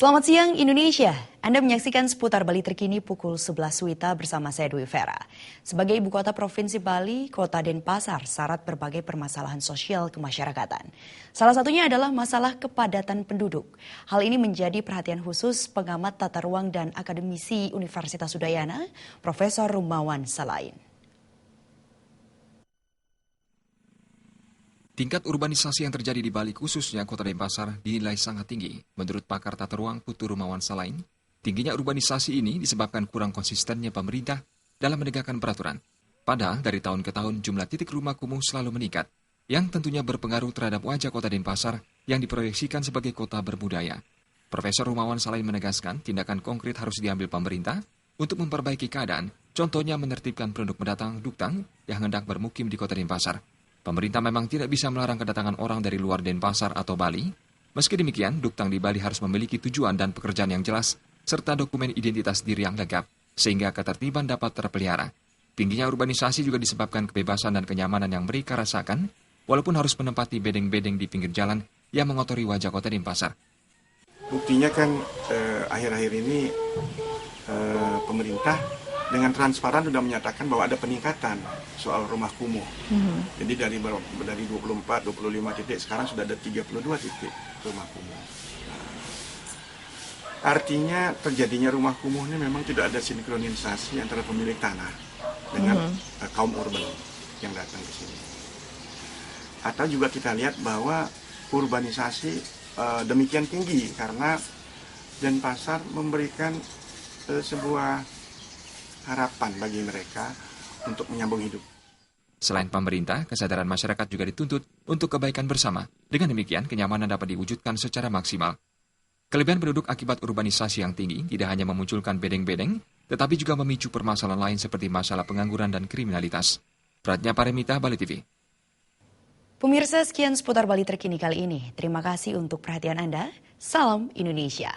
Selamat siang Indonesia, Anda menyaksikan seputar Bali terkini pukul 11 WITA bersama saya Dwi Vera. Sebagai ibu kota Provinsi Bali, Kota Denpasar syarat berbagai permasalahan sosial kemasyarakatan. Salah satunya adalah masalah kepadatan penduduk. Hal ini menjadi perhatian khusus pengamat tata ruang dan akademisi Universitas Udayana, Profesor Rumawan Salain. Tingkat urbanisasi yang terjadi di Bali khususnya Kota Denpasar dinilai sangat tinggi. Menurut pakar tata ruang Putu Rumawan Salain, tingginya urbanisasi ini disebabkan kurang konsistennya pemerintah dalam menegakkan peraturan. Padahal dari tahun ke tahun jumlah titik rumah kumuh selalu meningkat, yang tentunya berpengaruh terhadap wajah Kota Denpasar yang diproyeksikan sebagai kota berbudaya. Profesor Rumawan Salain menegaskan tindakan konkret harus diambil pemerintah untuk memperbaiki keadaan, contohnya menertibkan penduduk pendatang Duktang yang hendak bermukim di Kota Denpasar. Pemerintah memang tidak bisa melarang kedatangan orang dari luar Denpasar atau Bali. Meski demikian, Duktang di Bali harus memiliki tujuan dan pekerjaan yang jelas, serta dokumen identitas diri yang lengkap, sehingga ketertiban dapat terpelihara. Tingginya urbanisasi juga disebabkan kebebasan dan kenyamanan yang mereka rasakan, walaupun harus menempati bedeng-bedeng di pinggir jalan yang mengotori wajah Kota Denpasar. Buktinya kan akhir-akhir ini pemerintah dengan transparan sudah menyatakan bahwa ada peningkatan soal rumah kumuh. Jadi dari 24, 25 titik sekarang sudah ada 32 titik rumah kumuh. Artinya terjadinya rumah kumuh ini memang tidak ada sinkronisasi antara pemilik tanah dengan kaum urban yang datang ke sini. Atau juga kita lihat bahwa urbanisasi demikian tinggi karena Denpasar memberikan sebuah harapan bagi mereka untuk menyambung hidup. Selain pemerintah, kesadaran masyarakat juga dituntut untuk kebaikan bersama. Dengan demikian, kenyamanan dapat diwujudkan secara maksimal. Kelebihan penduduk akibat urbanisasi yang tinggi tidak hanya memunculkan bedeng-bedeng, tetapi juga memicu permasalahan lain seperti masalah pengangguran dan kriminalitas. Pratnya Paremita, Bali TV. Pemirsa, sekian seputar Bali terkini kali ini. Terima kasih untuk perhatian Anda. Salam Indonesia.